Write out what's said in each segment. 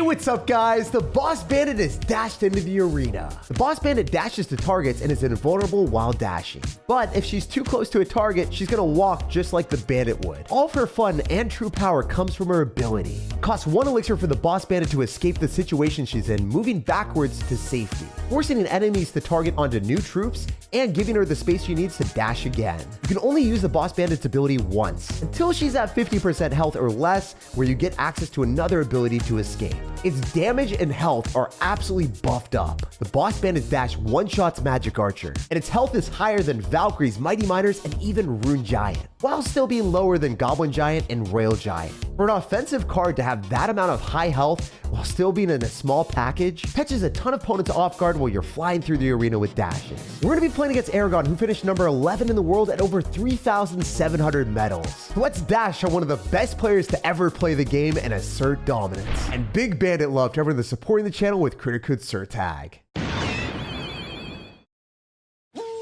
What's up, guys? The Boss Bandit is dashed into the arena. The Boss Bandit dashes to targets and is invulnerable while dashing. But if she's too close to a target, she's gonna walk just like the Bandit would. All of her fun and true power comes from her ability. It costs 1 elixir for the Boss Bandit to escape the situation she's in, moving backwards to safety, forcing enemies to target onto new troops and giving her the space she needs to dash again. You can only use the Boss Bandit's ability once, until she's at 50% health or less, where you get access to another ability to escape. Its damage and health are absolutely buffed up. The Boss Bandit's dash one-shots Magic Archer, and its health is higher than Valkyrie's, Mighty Miners, and even Rune Giant, while still being lower than Goblin Giant and Royal Giant. For an offensive card to have that amount of high health while still being in a small package, catches a ton of opponents off guard while you're flying through the arena with dashes. We're going to be playing against Aragon, who finished number 11 in the world at over 3,700 medals. So let's dash on one of the best players to ever play the game and assert dominance. And big Bandit love to everyone that's supporting the channel with credit code SirTag.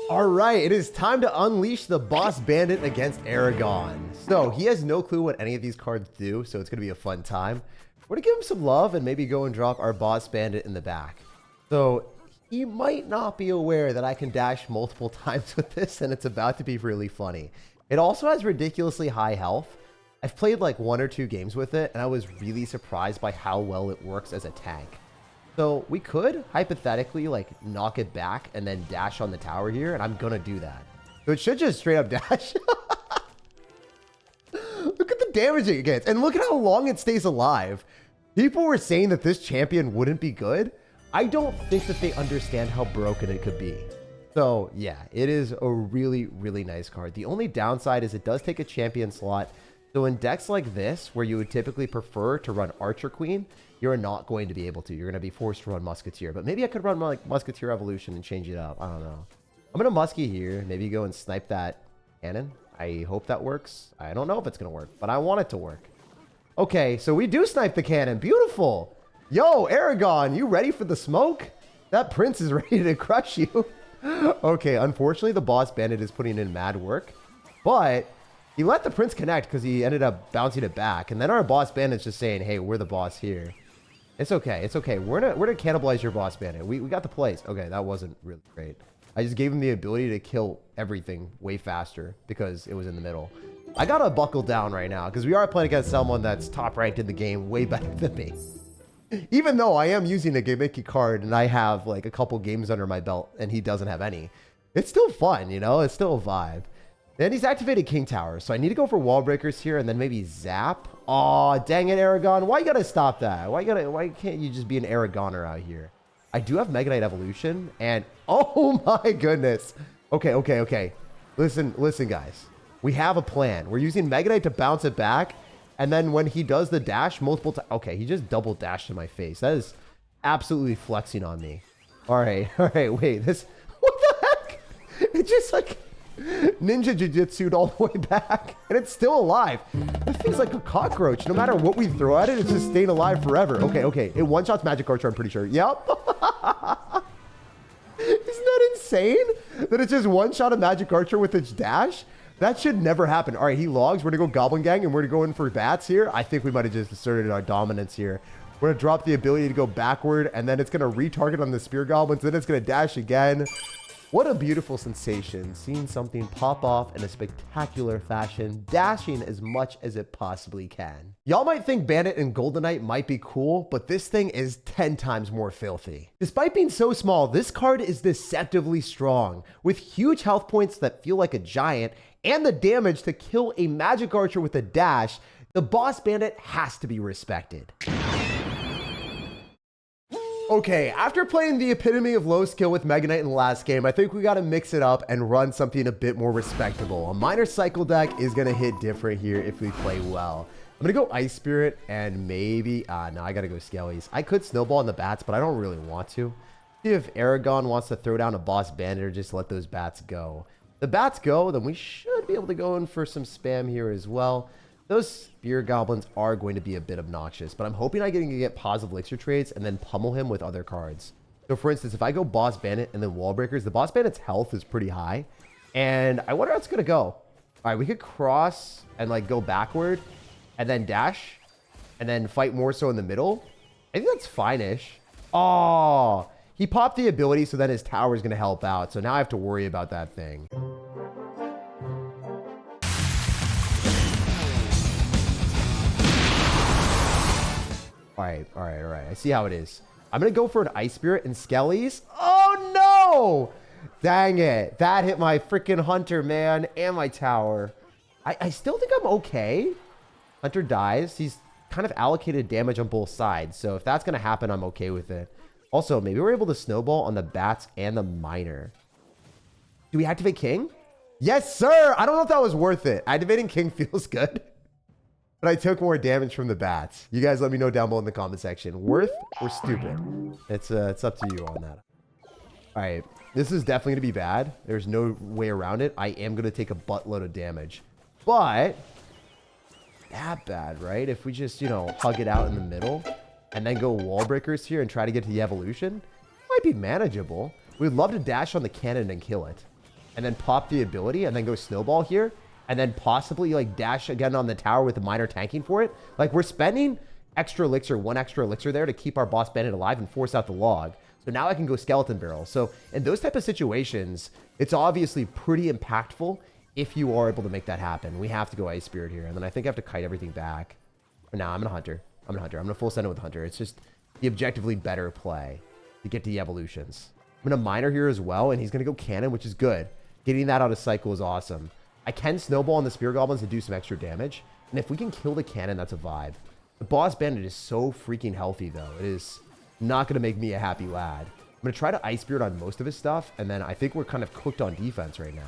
All right, it is time to unleash the Boss Bandit against Aragon. So he has no clue what any of these cards do, so it's going to be a fun time. We're going to give him some love and maybe go and drop our Boss Bandit in the back. So he might not be aware that I can dash multiple times with this, and it's about to be really funny. It also has ridiculously high health. I've played like 1 or 2 games with it, and I was really surprised by how well it works as a tank. So we could hypothetically like knock it back and then dash on the tower here, and I'm gonna do that. So it should just straight up dash. Look at the damage it gets, and look at how long it stays alive. People were saying that this champion wouldn't be good. I don't think that they understand how broken it could be. So yeah, it is a really, really nice card. The only downside is it does take a champion slot. So in decks like this, where you would typically prefer to run Archer Queen, you're not going to be able to. You're going to be forced to run Musketeer. But maybe I could run like Musketeer Evolution and change it up. I don't know. I'm going to Muskie here. Maybe go and snipe that cannon. I hope that works. I don't know if it's going to work, but I want it to work. Okay, so we do snipe the cannon. Beautiful. Yo, Aragon, you ready for the smoke? That prince is ready to crush you. Okay, unfortunately, the Boss Bandit is putting in mad work. But he let the prince connect because he ended up bouncing it back. And then our Boss Bandit's just saying, hey, we're the boss here. It's okay. It's okay. We're gonna cannibalize your Boss Bandit. We got the plays. Okay, that wasn't really great. I just gave him the ability to kill everything way faster because it was in the middle. I gotta buckle down right now because we are playing against someone that's top ranked in the game way better than me. Even though I am using a gimmicky card and I have like a couple games under my belt and he doesn't have any. It's still fun, you know? It's still a vibe. And he's activated King Tower, so I need to go for wall breakers here and then maybe zap. Aw, dang it, Aragon. Why you gotta stop that? Why can't you just be an Aragoner out here? I do have Mega Knight Evolution, and oh my goodness. Okay. Listen, guys. We have a plan. We're using Mega Knight to bounce it back, and then when he does the dash multiple times. Okay, he just double dashed in my face. That is absolutely flexing on me. All right, wait. This, what the heck? It just like ninja jujitsu'd all the way back, and it's still alive. That thing's like a cockroach. No matter what we throw at it, it's just staying alive forever. Okay. It one-shots Magic Archer, I'm pretty sure. Yep. Isn't that insane? That it's just one-shot a Magic Archer with its dash? That should never happen. All right, he logs. We're going to go Goblin Gang, and we're going to go in for bats here. I think we might have just asserted our dominance here. We're going to drop the ability to go backward, and then it's going to retarget on the Spear Goblins. Then it's going to dash again. What a beautiful sensation, seeing something pop off in a spectacular fashion, dashing as much as it possibly can. Y'all might think Bandit and Golden Knight might be cool, but this thing is 10 times more filthy. Despite being so small, this card is deceptively strong, with huge health points that feel like a giant, and the damage to kill a Magic Archer with a dash. The Boss Bandit has to be respected. Okay, after playing the epitome of low skill with Mega Knight in the last game, I think we got to mix it up and run something a bit more respectable. A minor cycle deck is going to hit different here if we play well. I'm going to go Ice Spirit and maybe... no, I got to go Skellies. I could Snowball in the bats, but I don't really want to. See if Aragon wants to throw down a Boss Bandit or just let those bats go. If the bats go, then we should be able to go in for some spam here as well. Those Spear Goblins are going to be a bit obnoxious, but I'm hoping I can get positive elixir trades and then pummel him with other cards. So for instance, if I go Boss Bandit and then Wall Breakers, the Boss Bandit's health is pretty high. And I wonder how it's going to go. All right, we could cross and like go backward and then dash and then fight more so in the middle. I think that's fine-ish. Oh, he popped the ability, so then his tower is going to help out. So now I have to worry about that thing. All right. I see how it is. I'm going to go for an Ice Spirit and Skellies. Oh, no! Dang it. That hit my freaking Hunter, man, and my tower. I still think I'm okay. Hunter dies. He's kind of allocated damage on both sides. So if that's going to happen, I'm okay with it. Also, maybe we're able to snowball on the bats and the miner. Do we activate King? Yes, sir. I don't know if that was worth it. Activating King feels good. But I took more damage from the bats. You guys let me know down below in the comment section. Worth or stupid? It's up to you on that. All right. This is definitely going to be bad. There's no way around it. I am going to take a buttload of damage. But that bad, right? If we just, you know, hug it out in the middle and then go wall breakers here and try to get to the evolution, might be manageable. We'd love to dash on the cannon and kill it. And then pop the ability and then go snowball here. And then possibly like dash again on the tower with the miner tanking for it. Like we're spending extra elixir, one extra elixir there to keep our Boss Bandit alive and force out the log. So now I can go skeleton barrel. So in those type of situations, it's obviously pretty impactful if you are able to make that happen. We have to go Ice Spirit here. And then I think I have to kite everything back. But now I'm going to Hunter. I'm going to full send it with Hunter. It's just the objectively better play to get to the evolutions. I'm going to miner here as well. And he's going to go cannon, which is good. Getting that out of cycle is awesome. I can snowball on the Spear Goblins to do some extra damage. And if we can kill the cannon, that's a vibe. The Boss Bandit is so freaking healthy, though. It is not going to make me a happy lad. I'm going to try to Ice Spirit on most of his stuff. And then I think we're kind of cooked on defense right now.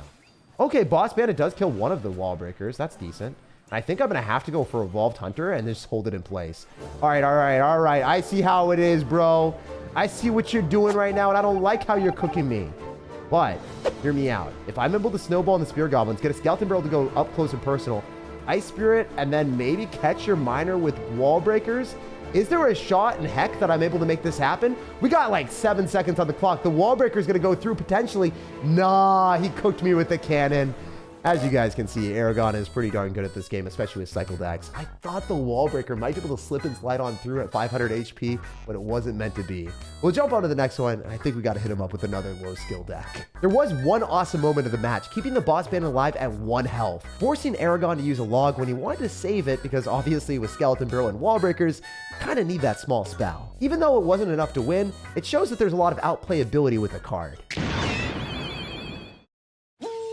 Okay, Boss Bandit does kill one of the wall breakers. That's decent. I think I'm going to have to go for Evolved Hunter and just hold it in place. All right. I see how it is, bro. I see what you're doing right now, and I don't like how you're cooking me. But hear me out. If I'm able to snowball on the Spear Goblins, get a Skeleton Barrel to go up close and personal, Ice Spirit, and then maybe catch your miner with wall breakers, is there a shot in heck that I'm able to make this happen? We got like 7 seconds on the clock. The wall breaker is going to go through potentially. Nah, he cooked me with the cannon. As you guys can see, Aragon is pretty darn good at this game, especially with cycle decks. I thought the wall breaker might be able to slip and slide on through at 500 HP, but it wasn't meant to be. We'll jump on to the next one, and I think we got to hit him up with another low skill deck. There was one awesome moment of the match, keeping the Boss Bandit alive at 1 health, forcing Aragon to use a log when he wanted to save it because obviously with Skeleton Barrel and wall breakers, you kind of need that small spell. Even though it wasn't enough to win, it shows that there's a lot of outplayability with the card.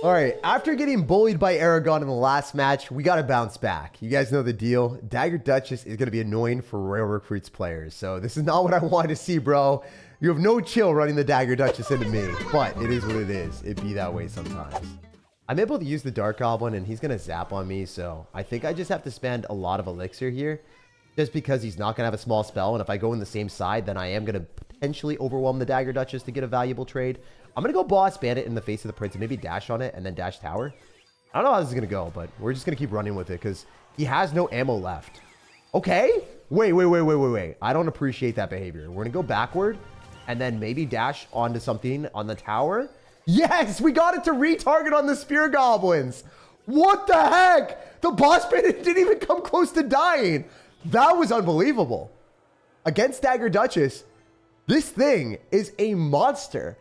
All right, after getting bullied by Aragon in the last match, we got to bounce back. You guys know the deal. Dagger Duchess is going to be annoying for Royal Recruits players. So this is not what I wanted to see, bro. You have no chill running the Dagger Duchess into me, but it is what it is. It be that way sometimes. I'm able to use the Dark Goblin, and he's going to zap on me. So I think I just have to spend a lot of elixir here just because he's not going to have a small spell. And if I go in the same side, then I am going to potentially overwhelm the Dagger Duchess to get a valuable trade. I'm going to go Boss Bandit in the face of the Prince and maybe dash on it and then dash tower. I don't know how this is going to go, but we're just going to keep running with it because he has no ammo left. Okay. Wait. I don't appreciate that behavior. We're going to go backward and then maybe dash onto something on the tower. Yes, we got it to retarget on the Spear Goblins. What the heck? The Boss Bandit didn't even come close to dying. That was unbelievable. Against Dagger Duchess, this thing is a monster.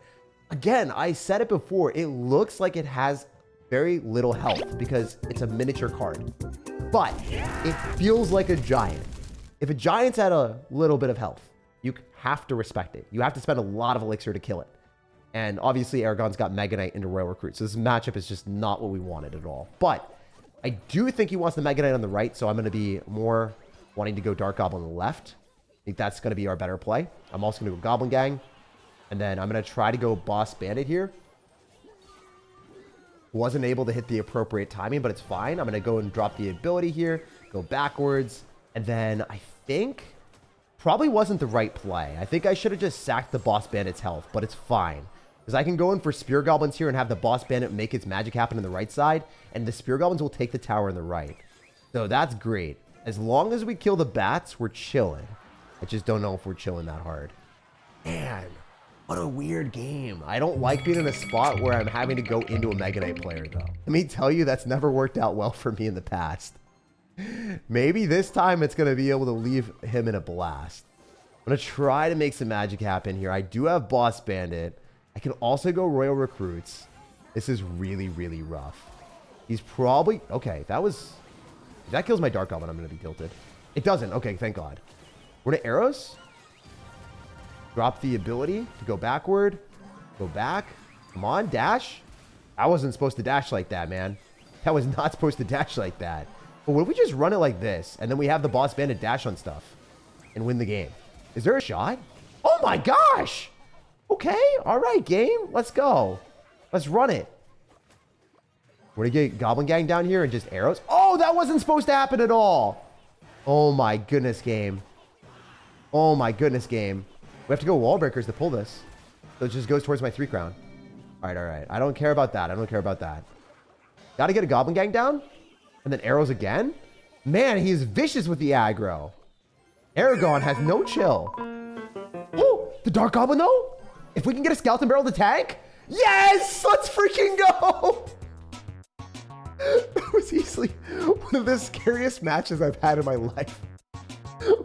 Again, I said it before, it looks like it has very little health because it's a miniature card. But it feels like a giant. If a giant's at a little bit of health, you have to respect it. You have to spend a lot of elixir to kill it. And obviously, Aragon's got Mega Knight into Royal Recruit, so this matchup is just not what we wanted at all. But I do think he wants the Mega Knight on the right, so I'm going to be more wanting to go Dark Goblin on the left. I think that's going to be our better play. I'm also going to go Goblin Gang. And then I'm going to try to go Boss Bandit here. Wasn't able to hit the appropriate timing, but it's fine. I'm going to go and drop the ability here. Go backwards. And then I think probably wasn't the right play. I think I should have just sacked the Boss Bandit's health, but it's fine. Because I can go in for Spear Goblins here and have the Boss Bandit make its magic happen on the right side. And the Spear Goblins will take the tower on the right. So that's great. As long as we kill the bats, we're chilling. I just don't know if we're chilling that hard. Man. What a weird game. I don't like being in a spot where I'm having to go into a Mega Knight player, though. Let me tell you, that's never worked out well for me in the past. Maybe this time it's going to be able to leave him in a blast. I'm going to try to make some magic happen here. I do have Boss Bandit. I can also go Royal Recruits. This is really, really rough. He's probably... Okay, that was... If that kills my Dark Goblin, I'm going to be tilted. It doesn't. Okay, thank God. We're going to arrows. Drop the ability to go backward. Go back. Come on, dash. I wasn't supposed to dash like that, man. That was not supposed to dash like that. But what if we just run it like this, and then we have the Boss Bandit dash on stuff and win the game? Is there a shot? Oh my gosh! Okay, all right, game. Let's go. Let's run it. We're gonna get Goblin Gang down here and just arrows. Oh, that wasn't supposed to happen at all. Oh my goodness, game. Oh my goodness, game. We have to go wall breakers to pull this. So it just goes towards my 3 crown. All right, all right. I don't care about that. I don't care about that. Got to get a Goblin Gang down. And then arrows again. Man, he's vicious with the aggro. Aragon has no chill. Oh, the Dark Goblin, though? If we can get a Skeleton Barrel to tank? Yes! Let's freaking go! That was easily one of the scariest matches I've had in my life.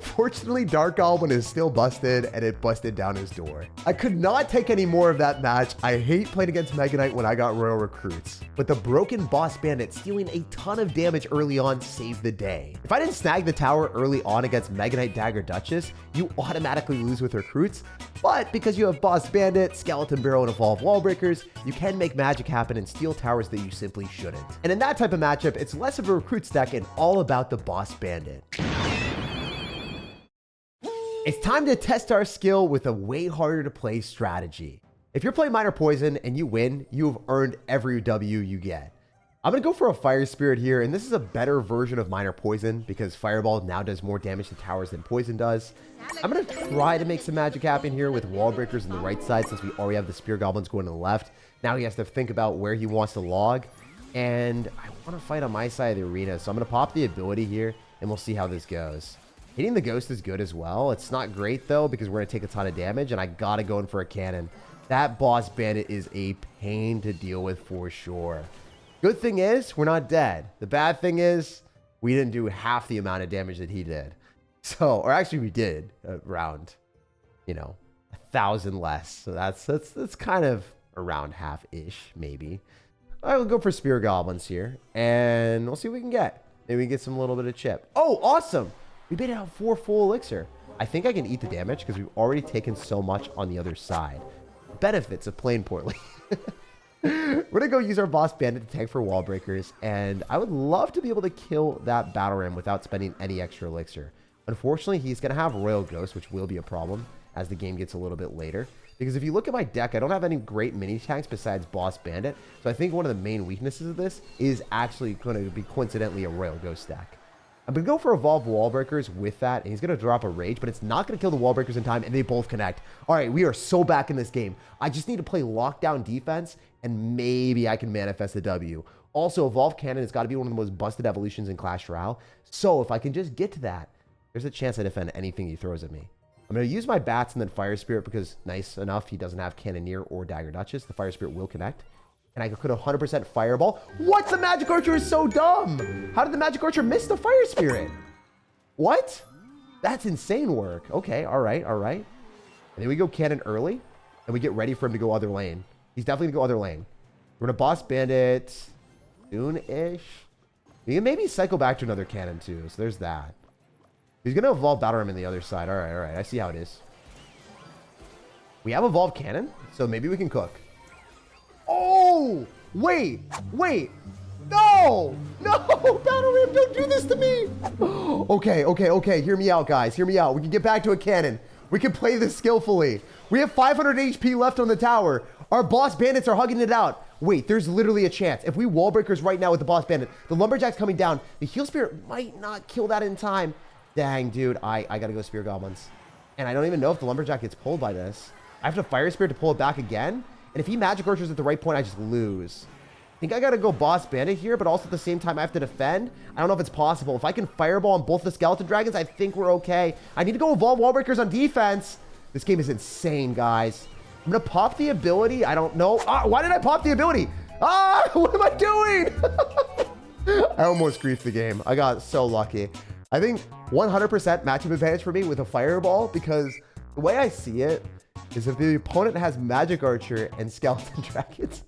Fortunately, Dark Goblin is still busted, and it busted down his door. I could not take any more of that match. I hate playing against Mega Knight when I got Royal Recruits. But the broken Boss Bandit stealing a ton of damage early on saved the day. If I didn't snag the tower early on against Mega Knight Dagger Duchess, you automatically lose with Recruits. But because you have Boss Bandit, Skeleton Barrel, and Evolve Wall Breakers, you can make magic happen and steal towers that you simply shouldn't. And in that type of matchup, it's less of a Recruits deck and all about the Boss Bandit. It's time to test our skill with a way harder to play strategy. If you're playing Minor Poison and you win, you've earned every W you get. I'm going to go for a Fire Spirit here, and this is a better version of Minor Poison because Fireball now does more damage to towers than Poison does. I'm going to try to make some magic happen here with Wall Breakers on the right side since we already have the Spear Goblins going to the left. Now he has to think about where he wants to log, and I want to fight on my side of the arena, so I'm going to pop the ability here, and we'll see how this goes. Hitting the ghost is good as well. It's not great, though, because we're going to take a ton of damage, and I got to go in for a cannon. That Boss Bandit is a pain to deal with for sure. Good thing is, we're not dead. The bad thing is, we didn't do half the amount of damage that he did. So, or actually, we did around, 1,000 less. So that's kind of around half-ish, maybe. I will go for Spear Goblins here, and we'll see what we can get. Maybe we get some little bit of chip. Oh, awesome! We made it out 4 full elixir. I think I can eat the damage because we've already taken so much on the other side. Benefits of playing poorly. We're going to go use our Boss Bandit to tank for wall breakers, and I would love to be able to kill that Battle Ram without spending any extra elixir. Unfortunately, he's going to have Royal Ghost, which will be a problem as the game gets a little bit later. Because if you look at my deck, I don't have any great mini tanks besides Boss Bandit. So I think one of the main weaknesses of this is actually going to be coincidentally a Royal Ghost deck. I'm going to go for Evolve Wall Breakers with that, and he's going to drop a Rage, but it's not going to kill the Wall Breakers in time, and they both connect. All right, we are so back in this game. I just need to play lockdown defense, and maybe I can manifest a W. Also, Evolve Cannon has got to be one of the most busted evolutions in Clash Royale, so if I can just get to that, there's a chance I defend anything he throws at me. I'm going to use my Bats and then Fire Spirit because, nice enough, he doesn't have Cannoneer or Dagger Duchess. The Fire Spirit will connect. And I could 100% Fireball. What? The Magic Archer is so dumb. How did the Magic Archer miss the Fire Spirit? What? That's insane work. Okay, all right, all right. And then we go Cannon early, and we get ready for him to go other lane. He's definitely going to go other lane. We're going to Boss Bandit soon-ish. We can maybe cycle back to another Cannon, too, so there's that. He's going to evolve Battle Ram in the other side. All right, all right. I see how it is. We have Evolved Cannon, so maybe we can cook. Oh, wait. No, Battle Ram, don't do this to me. Okay. Hear me out, guys. Hear me out. We can get back to a cannon. We can play this skillfully. We have 500 HP left on the tower. Our Boss Bandits are hugging it out. Wait, there's literally a chance. If we wall breakers right now with the Boss Bandit, the Lumberjack's coming down. The Heal Spirit might not kill that in time. Dang, dude, I got to go Spear Goblins. And I don't even know if the Lumberjack gets pulled by this. I have to Fire Spirit to pull it back again. And if he Magic Archers at the right point, I just lose. I think I got to go Boss Bandit here, but also at the same time, I have to defend. I don't know if it's possible. If I can Fireball on both the Skeleton Dragons, I think we're okay. I need to go Evolve Wall Breakers on defense. This game is insane, guys. I'm going to pop the ability. I don't know. Why did I pop the ability? What am I doing? I almost griefed the game. I got so lucky. I think 100% matchup advantage for me with a Fireball because The way I see it is if the opponent has Magic Archer and Skeleton Dragons,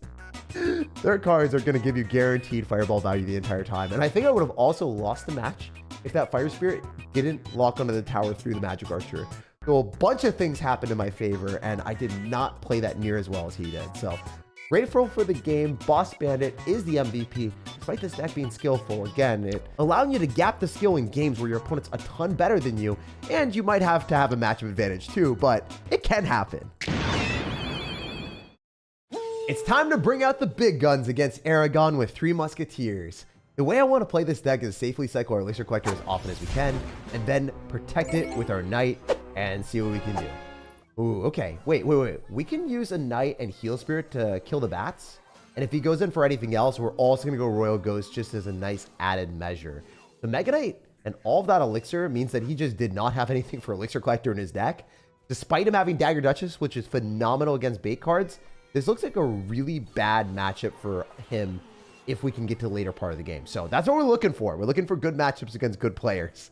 their cards are going to give you guaranteed fireball value the entire time. And I think I would have also lost the match if that Fire Spirit didn't lock onto the tower through the Magic Archer. So a bunch of things happened in my favor, and I did not play that near as well as he did. So grateful for the game. Boss Bandit is the MVP, despite this deck being skillful. Again, it allowing you to gap the skill in games where your opponent's a ton better than you, and you might have to have a matchup advantage too, but it can happen. It's time to bring out the big guns against Aragon with 3 Musketeers. The way I want to play this deck is safely cycle our Elixir Collector as often as we can, and then protect it with our Knight and see what we can do. Ooh, okay. Wait. We can use a Knight and Heal Spirit to kill the bats. And if he goes in for anything else, we're also going to go Royal Ghost just as a nice added measure. The Mega Knight and all of that Elixir means that he just did not have anything for Elixir Collector in his deck. Despite him having Dagger Duchess, which is phenomenal against bait cards, this looks like a really bad matchup for him if we can get to the later part of the game. So that's what we're looking for. We're looking for good matchups against good players.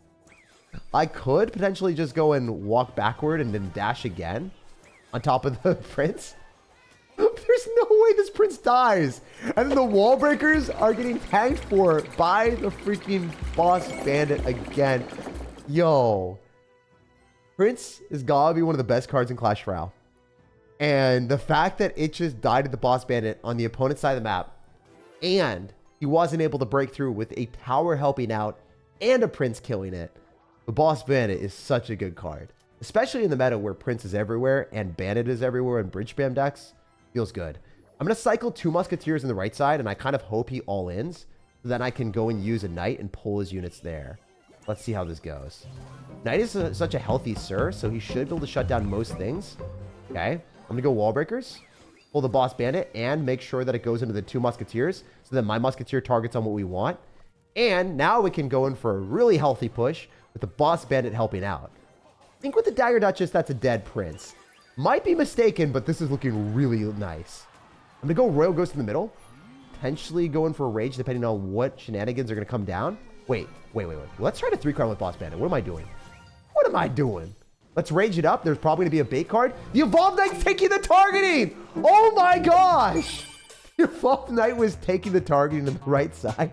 I could potentially just go and walk backward and then dash again on top of the Prince. There's no way this Prince dies. And then the wall breakers are getting tanked for by the freaking Boss Bandit again. Yo. Prince is gotta be one of the best cards in Clash Royale. And the fact that it just died to the Boss Bandit on the opponent's side of the map, and he wasn't able to break through with a tower helping out and a Prince killing it. The Boss Bandit is such a good card, especially in the meta where Prince is everywhere and Bandit is everywhere in bridge spam decks. Feels good. I'm going to cycle 2 Musketeers on the right side, and I kind of hope he all-ins, so then I can go and use a Knight and pull his units there. Let's see how this goes. Knight is such a healthy Sir, so he should be able to shut down most things. Okay, I'm going to go Wall Breakers, pull the Boss Bandit, and make sure that it goes into the 2 Musketeers, so that my Musketeer targets on what we want. And now we can go in for a really healthy push with the Boss Bandit helping out. I think with the Dagger Duchess, that's a dead Prince. Might be mistaken, but this is looking really nice. I'm going to go Royal Ghost in the middle. Potentially going for a Rage, depending on what shenanigans are going to come down. Wait. Let's try to 3-card with Boss Bandit. What am I doing? Let's Rage it up. There's probably going to be a bait card. The Evolved Knight's taking the targeting! Oh my gosh! The Evolved Knight was taking the targeting on the right side.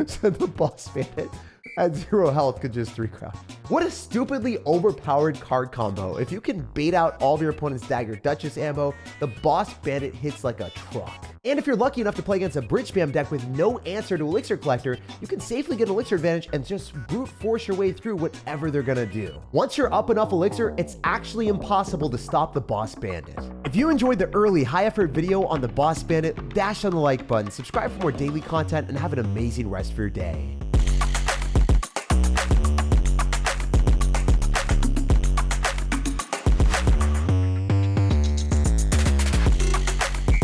So the Boss Bandit at 0 health could just 3-crown. What a stupidly overpowered card combo. If you can bait out all of your opponent's Dagger Duchess ammo, the Boss Bandit hits like a truck. And if you're lucky enough to play against a bridge spam deck with no answer to Elixir Collector, you can safely get an Elixir advantage and just brute force your way through whatever they're gonna do. Once you're up enough Elixir, it's actually impossible to stop the Boss Bandit. If you enjoyed the early high-effort video on the Boss Bandit, dash on the like button, subscribe for more daily content, and have an amazing rest of your day.